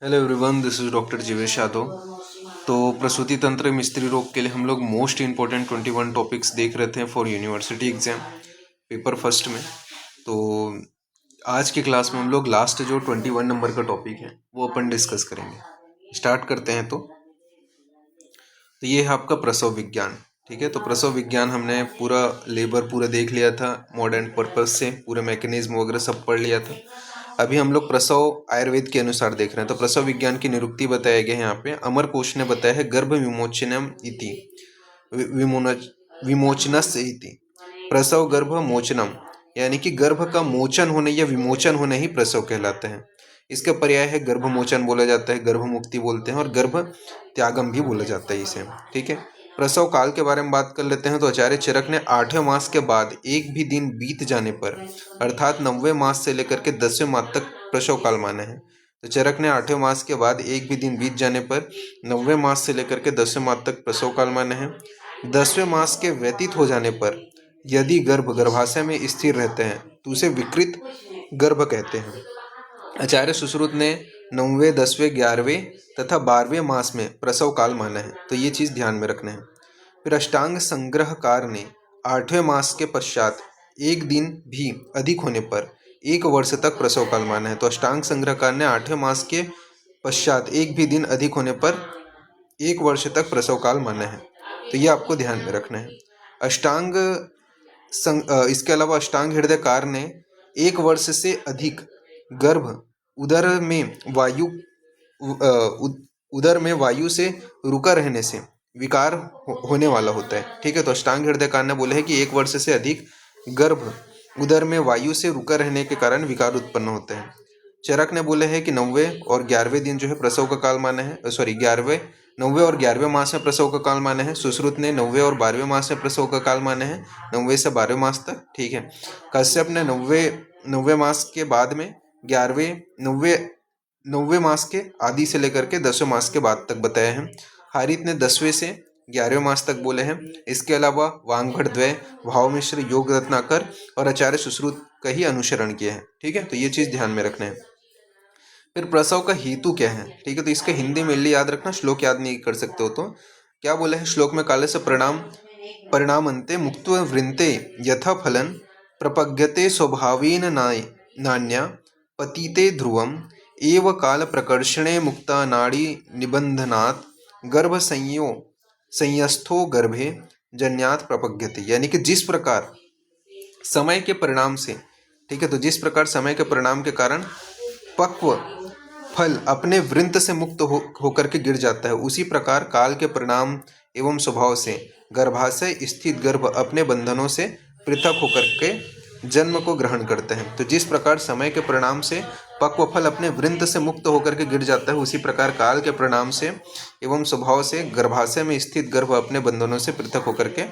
Hello everyone, this is doctor Jeevesh Yadav. तो प्रसूति तंत्र में स्त्री रोग के लिए हम लोग मोस्ट इम्पोर्टेंट 21 टॉपिक्स देख रहे थे for university exam paper first में। तो आज की क्लास में हम लोग लास्ट जो 21 नंबर का टॉपिक है वो अपन डिस्कस करेंगे। स्टार्ट करते हैं। तो ये है आपका प्रसव विज्ञान। ठीक है, तो प्रसव विज्ञान हमने पूरा लेबर पूरा देख लिया था, मॉडर्न पर्पस से पूरे मैकेनिज्म वगैरह सब पढ़ लिया था। अभी हम लोग प्रसव आयुर्वेद के अनुसार देख रहे हैं। तो प्रसव विज्ञान की निरुक्ति बताया गया है यहाँ पे। अमरकोश ने बताया है गर्भ विमोचनम इति विमोचनस्य इति प्रसव गर्भ मोचनम, यानी कि गर्भ का मोचन होने या विमोचन होने ही प्रसव कहलाता है। इसका पर्याय है गर्भ मोचन बोला जाता है, गर्भ मुक्ति बोलते हैं और गर्भ त्यागम भी बोला जाता है इसे। ठीक है, प्रसव काल के बारे में बात कर लेते हैं। तो आचार्य चरक ने 8वें मास के बाद एक भी दिन बीत जाने पर अर्थात 9वें मास से लेकर के 10वें मास तक प्रसव काल माना है। तो चरक ने 8वें मास के बाद एक भी दिन बीत जाने पर 9वें मास से लेकर के 10वें मास तक प्रसव काल माना है। 10वें मास के व्यतीत हो जाने पर यदि गर्भ गर्भाशय में स्थिर रहते हैं तो उसे विकृत गर्भ कहते हैं। आचार्य सुश्रुत ने 9वें 10वें 11वें तथा 12वें मास में प्रसव काल माना है। तो ये चीज ध्यान में रखना है। फिर अष्टांग संग्रहकार ने 8वें मास के पश्चात एक दिन भी अधिक होने पर 1 वर्ष तक प्रसव काल माना है। तो अष्टांग संग्रहकार ने 8वें मास के पश्चात एक भी दिन अधिक होने पर 1 वर्ष तक प्रसव काल माना है। तो ये आपको ध्यान में रखना है। इसके अलावा अष्टांग हृदयकार ने 1 वर्ष से अधिक गर्भ उदर में वायु से रुका रहने से विकार होने वाला होता है। ठीक है, तो अष्टांग हृदयकार ने बोले है कि 1 वर्ष से अधिक गर्भ उदर में वायु से रुका रहने के कारण विकार उत्पन्न होते हैं। चरक ने बोले हैं कि 9वें और 11वें दिन जो है प्रसव का काल माना है। 9वें और 11वें मास में प्रसव का काल माना है। सुश्रुत ने 9वें और 12वें मास में प्रसव का काल माना है, 9वें से 12वें मास तक। ठीक है, कश्यप ने 9वें मास के बाद में 9वें मास के आदि से लेकर के 10वें मास के बाद तक बताया है। हारित ने 10वें से 11वें मास तक बोले हैं। इसके अलावा वांगभट द्वय, भाव मिश्र, योग रत्नाकर और आचार्य सुश्रुत का ही अनुसरण किया है। ठीक है, तो ये चीज ध्यान में रखना है। फिर प्रसव का हेतु क्या है? ठीक है, तो इसका हिंदी में याद रखना, श्लोक याद नहीं कर सकते हो तो क्या बोला है श्लोक में? काले से परिणामन्ते मुक्त वृंते यथा फलन प्रपद्यते स्वभावेन नान्या पतिते ध्रुवम एव काल प्रकर्षणे मुक्ता नाड़ी निबंधनात् गर्भ संयस्थो गर्भे जन्यात प्रपद्यते, यानी कि जिस प्रकार समय के परिणाम से, ठीक है, तो जिस प्रकार समय के परिणाम के कारण पक्व फल अपने वृंत से मुक्त होकर के गिर जाता है, उसी प्रकार काल के परिणाम एवं स्वभाव से गर्भाशय स्थित गर्भ अपने बंधनों से पृथक होकर के जन्म को ग्रहण करते हैं। तो जिस प्रकार समय के परिणाम से पक्व फल अपने वृंत से मुक्त होकर के गिर जाता है, उसी प्रकार काल के परिणाम से एवं स्वभाव से गर्भाशय में स्थित गर्भ अपने बंधनों से पृथक होकर के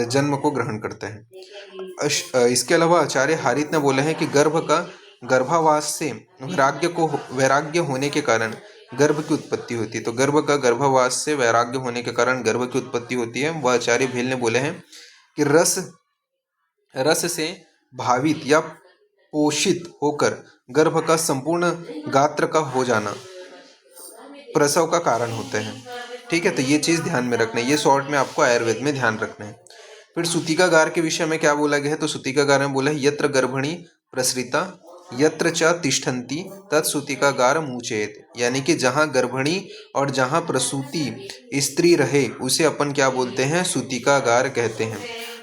जन्म को ग्रहण करते हैं। इसके अलावा आचार्य हारित ने बोले हैं कि गर्भ का गर्भावास से वैराग्य होने के कारण गर्भ की उत्पत्ति होती है। तो गर्भ का गर्भावास से वैराग्य होने के कारण गर्भ की उत्पत्ति होती है। वह आचार्य भेल ने बोले हैं कि रस से भावित या पोषित होकर गर्भ का संपूर्ण गात्र का हो जाना प्रसव का कारण होते हैं। ठीक है, तो ये चीज ध्यान में रखना है। ये शॉर्ट में आपको आयुर्वेद में ध्यान रखना है। फिर सूतिकागार के विषय में क्या बोला गया है? तो सूतिकागार में बोला है यत्र गर्भणी प्रसृता यत्र च तिष्ठन्ति तत् सूतिकागार मुचेत, यानी कि जहाँ गर्भणी और जहाँ प्रसूति स्त्री रहे उसे अपन क्या बोलते हैं? सूतिकागार कहते हैं।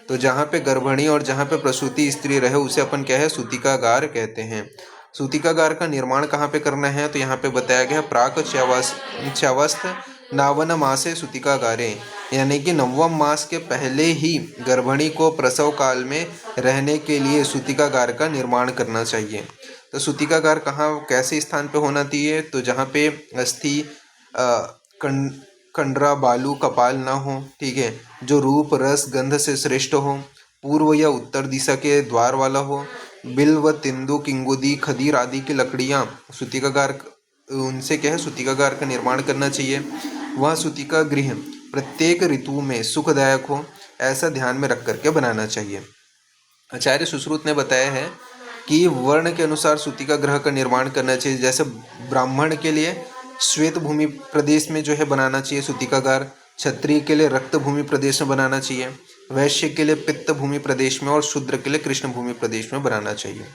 तो जहाँ पे गर्भणी और जहाँ पे प्रसूति स्त्री रहे उसे अपन क्या है? सूतिकागार कहते हैं। सूतिकागार का निर्माण कहाँ पे करना है? तो यहाँ पे बताया गया प्राक च्यवस्थ नावन मासे सूतिकागारे, यानी कि 9वें मास के पहले ही गर्भिणी को प्रसव काल में रहने के लिए सूतिकागार का निर्माण करना चाहिए। तो सूतिकागार कहाँ कैसे स्थान पे होना चाहिए? तो जहाँ पे अस्थि कंडरा बालू कपाल ना हो, ठीक है, जो रूप रस गंध से श्रेष्ठ हो, पूर्व या उत्तर दिशा के द्वार वाला हो, बिल्व तिंदु किंगुदी खदीर आदि की लकड़ियाँ सूतिकागार उनसे क्या है? सूतिकागार का निर्माण करना चाहिए। वह सूतिका गृह प्रत्येक ऋतु में सुखदायक हो, ऐसा ध्यान में रख करके बनाना चाहिए। आचार्य सुश्रुत ने बताया है कि वर्ण के अनुसार सूतिका गृह का निर्माण करना चाहिए। जैसे ब्राह्मण के लिए श्वेत भूमि प्रदेश में जो है बनाना चाहिए सूतिकागार, क्षत्रिय के लिए रक्त भूमि प्रदेश में बनाना चाहिए, वैश्य के लिए पित्त भूमि प्रदेश में और शूद्र के लिए कृष्ण भूमि प्रदेश में बनाना चाहिए।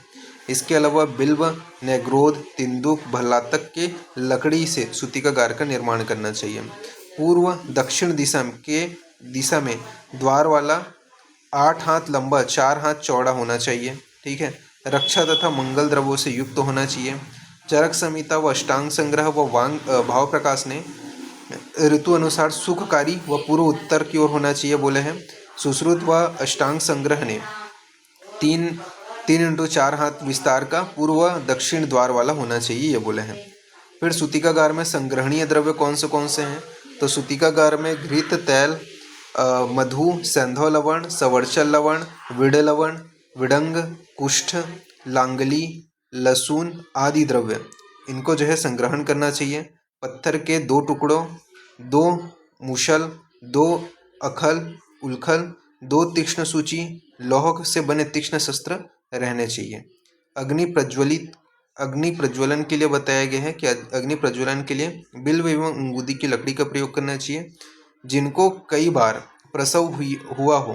इसके अलावा बिल्व, नेग्रोध, तिंदुक, भल्लातक के लकड़ी से सूतिकागार का निर्माण करना चाहिए। पूर्व दक्षिण दिशा में द्वार वाला 8 हाथ लंबा 4 हाथ चौड़ा होना चाहिए। ठीक है। रक्षा तथा मंगल द्रव्यों से युक्त होना चाहिए। चरक संहिता व अष्टांग संग्रह व भाव प्रकाश ने ऋतु अनुसार सुखकारी व पूर्व उत्तर की ओर होना चाहिए बोले हैं। सुश्रुत व अष्टांग संग्रह ने 3x4 हाथ विस्तार का पूर्व दक्षिण द्वार वाला होना चाहिए ये बोले हैं। फिर सूतिकागार में संग्रहणीय द्रव्य कौन से हैं? तो सूतिकागार में घृत, तैल, मधु, सैंधव लवण, सवर्चल लवण, विड़ लवण, विडंग, कुष्ठ, लांगली, लहसुन आदि द्रव्य इनको जो है संग्रहण करना चाहिए। पत्थर के 2 टुकड़ों, 2 मुशल, 2 अखल उलखल, 2 तीक्ष्ण सूची, लौह से बने तीक्ष्ण शस्त्र रहने चाहिए। अग्नि प्रज्वलन के लिए बताया गया है कि अग्नि प्रज्वलन के लिए बिल्व एवं अंगूदी की लकड़ी का प्रयोग करना चाहिए। जिनको कई बार प्रसव हुआ हो,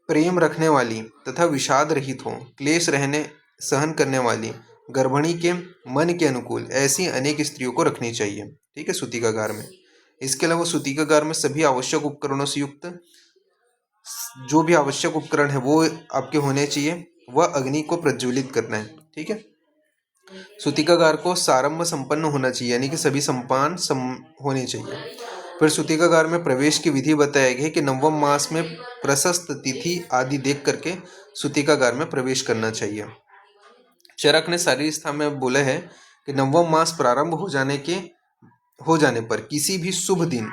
प्रेम रखने वाली तथा विषाद रहित हो, क्लेश रहने सहन करने वाली, गर्भिणी के मन के अनुकूल ऐसी अनेक स्त्रियों को रखनी चाहिए। ठीक है, सूतिकागार में। इसके अलावा सूतिकागार में सभी आवश्यक उपकरणों से युक्त जो भी आवश्यक उपकरण है वो आपके होने चाहिए। वह अग्नि को प्रज्वलित करना है। ठीक है। सूतिकागार को सारंभ संपन्न होना चाहिए, यानी कि सभी संपान होने चाहिए। फिर सूतिकागार में प्रवेश की विधि बताया गई है कि नवम मास में प्रशस्त तिथि आदि देख करके सूतिकागार में प्रवेश करना चाहिए। चरक ने शारीरिक में बोला है कि नवम मास प्रारंभ हो जाने पर किसी भी शुभ दिन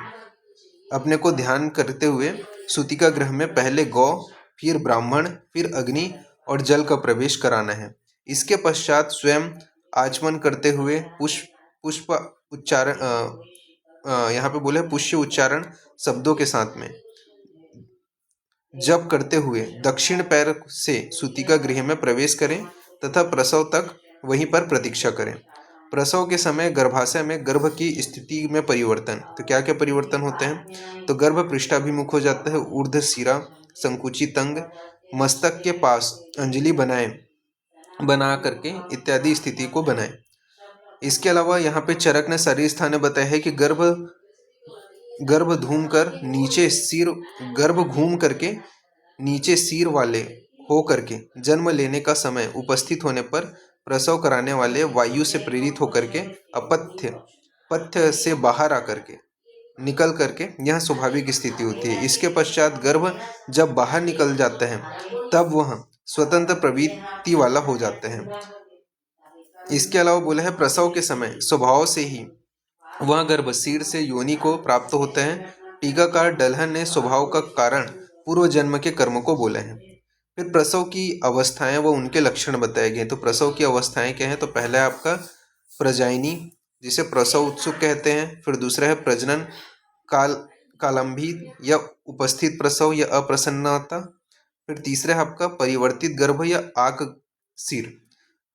अपने को ध्यान करते हुए सूतिका गृह में पहले गौ, फिर ब्राह्मण, फिर अग्नि और जल का प्रवेश कराना है। इसके पश्चात स्वयं आचमन करते हुए पुष्प उच्चारण यहाँ पे बोले पुष्य उच्चारण शब्दों के साथ में जप करते हुए दक्षिण पैर से सूतिका गृह में प्रवेश करें तथा प्रसव तक वहीं पर प्रतीक्षा करें। प्रसव के समय गर्भाशय में गर्भ की स्थिति में परिवर्तन, तो क्या क्या परिवर्तन होते हैं? तो गर्भ पृष्ठाभिमुख हो जाता है, ऊर्ध्व सिरा संकुचित अंग, मस्तक के पास अंजलि बना करके इत्यादि स्थिति को बनाएं। इसके अलावा यहाँ पे चरक ने शरीर स्थान बताया है कि गर्भ घूम करके नीचे सिर वाले हो करके जन्म लेने का समय उपस्थित होने पर प्रसव कराने वाले वायु से प्रेरित होकर के पथ्य से बाहर आकर के निकल करके यह स्वाभाविक स्थिति होती है। इसके पश्चात गर्भ जब बाहर निकल जाता है तब वह स्वतंत्र प्रवृत्ति वाला हो जाते हैं। इसके अलावा बोला है प्रसव के समय स्वभाव से ही वह गर्भ सिर से योनि को प्राप्त होते हैं। टीकाकार डलहन ने स्वभाव का कारण पूर्व जन्म के कर्म को बोले हैं। फिर प्रसव की अवस्थाएं व उनके लक्षण बताए गए। तो प्रसव की अवस्थाएं क्या है? तो पहला है आपका प्रजायनी, जिसे प्रसव उत्सुक कहते हैं। फिर दूसरा है प्रजनन कालंभी या उपस्थित प्रसव या अप्रसन्नता। फिर तीसरा है आपका परिवर्तित गर्भ या आक सिर।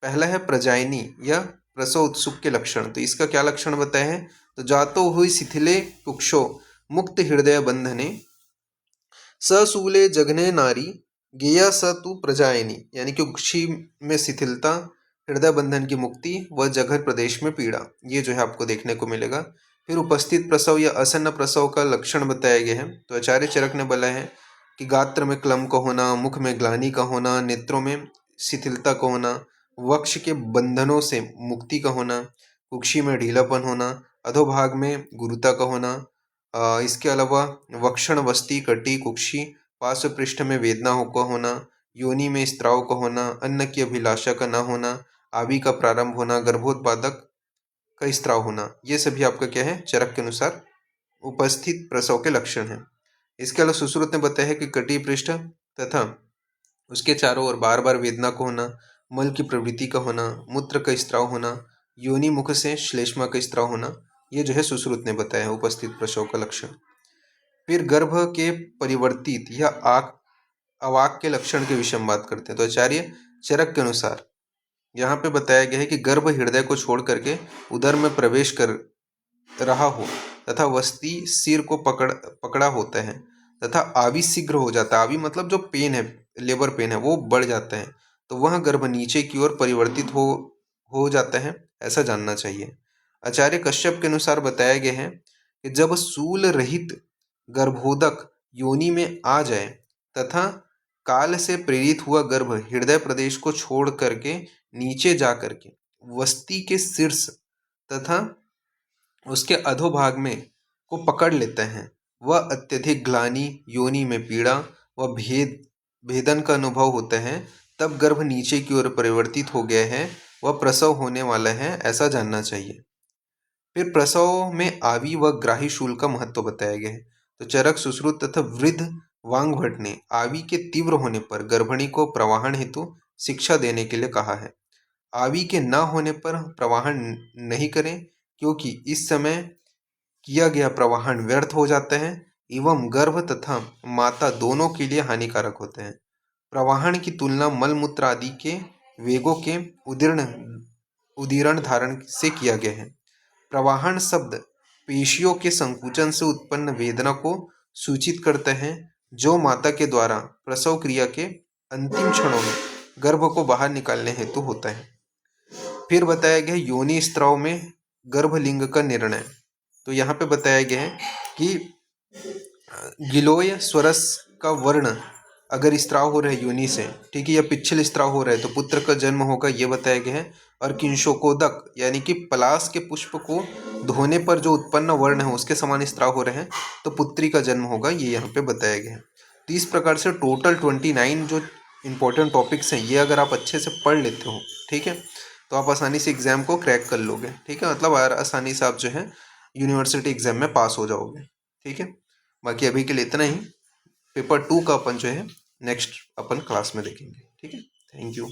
पहला है प्रजायनी या प्रसव उत्सुक के लक्षण। तो इसका क्या लक्षण बताए हैं? तो जातो हुई शिथिले कुक्षो मुक्त हृदय बंधने ससूले जघने नारी गेया स तु प्रजायनी, यानी कि कुक्षी में शिथिलता, हृदय बंधन की मुक्ति व जघर प्रदेश में पीड़ा, ये जो है आपको देखने को मिलेगा। फिर उपस्थित प्रसव या असन्न प्रसव का लक्षण बताया गया है। तो आचार्य चरक ने बोला है कि गात्र में क्लम का होना, मुख में ग्लानि का होना, नेत्रों में शिथिलता का होना, वक्ष के बंधनों से मुक्ति का होना, कुक्षी में ढीलापन होना, अधोभाग में गुरुता का होना। इसके अलावा वक्षण वस्ती कटी कुक्षी पार्श्व पृष्ठ में वेदना का होना, योनि में स्त्राव का होना, अन्न की अभिलाषा का न होना, आदि का प्रारंभ होना, गर्भोत्पादक का स्त्राव होना, ये सभी आपका क्या है? चरक के अनुसार उपस्थित प्रसव के लक्षण हैं। इसके अलावा सुश्रुत ने बताया है कि कटी पृष्ठ तथा उसके चारों ओर बार बार वेदना का होना, मल की प्रवृत्ति का होना, मूत्र का स्त्राव होना, योनि मुख से श्लेष्मा का स्त्राव होना, ये जो है सुश्रुत ने बताया है उपस्थित प्रसव का लक्षण। फिर गर्भ के परिवर्तित या अवाक के लक्षण के विषय में बात करते हैं। तो आचार्य चरक के अनुसार यहाँ पे बताया गया है कि गर्भ हृदय को छोड़ करके उदर में प्रवेश कर रहा हो तथा वस्ती सिर को पकड़ा होता है तथा आवी शीघ्र हो जाता है। आवी मतलब जो पेन है, लेबर पेन है, वो बढ़ जाता है, तो वह गर्भ नीचे की ओर परिवर्तित हो जाता है, ऐसा जानना चाहिए। आचार्य कश्यप के अनुसार बताया गया है कि जब सूल रहित गर्भोदक योनि में आ जाए तथा काल से प्रेरित हुआ गर्भ हृदय प्रदेश को छोड़ करके नीचे जा करके वस्ती के शीर्ष तथा उसके अधोभाग में को पकड़ लेते हैं, वह अत्यधिक ग्लानि, योनि में पीड़ा व भेदन का अनुभव होता है, तब गर्भ नीचे की ओर परिवर्तित हो गया है, वह प्रसव होने वाला है, ऐसा जानना चाहिए। फिर प्रसव में आवी व ग्राही शूल का महत्व बताया गया है। तो चरक, सुश्रुत तथा वृद्ध वांगभट ने आवी के तीव्र होने पर गर्भिणी को प्रवाहन हेतु शिक्षा देने के लिए कहा है। आवी के न होने पर प्रवाहन नहीं करें, क्योंकि इस समय किया गया प्रवाहन व्यर्थ हो जाता है एवं गर्भ तथा माता दोनों के लिए हानिकारक होते हैं। प्रवाहन की तुलना मलमूत्र आदि के वेगों के उदीरण धारण से किया गया है। प्रवाहन शब्द पेशियों के संकुचन से उत्पन्न वेदना को सूचित करते हैं, जो माता के द्वारा प्रसव क्रिया के अंतिम क्षणों में गर्भ को बाहर निकालने हेतु होता है। फिर बताया गया योनि स्त्राव में गर्भलिंग का निर्णय। तो यहाँ पे बताया गया है कि गिलोय स्वरस का वर्ण अगर स्त्राव हो रहे योनि से, ठीक है, या पिच्छल स्त्राव हो रहे तो पुत्र का जन्म होगा, ये बताया गया है। और किंशोकोदक यानी कि पलाश के पुष्प को धोने पर जो उत्पन्न वर्ण है उसके समान स्त्राव हो रहे हैं तो पुत्री का जन्म होगा, ये यहाँ पे बताया गया है। तो इस प्रकार से टोटल 29 जो इंपॉर्टेंट टॉपिक्स हैं, ये अगर आप अच्छे से पढ़ लेते हो, ठीक है, तो आप आसानी से एग्जाम को क्रैक कर लोगे, ठीक है, मतलब आसानी से आप जो है यूनिवर्सिटी एग्जाम में पास हो जाओगे, ठीक है। बाकी अभी के लिए इतना ही। पेपर 2 का अपन जो है नेक्स्ट अपन क्लास में देखेंगे, ठीक है। Thank you.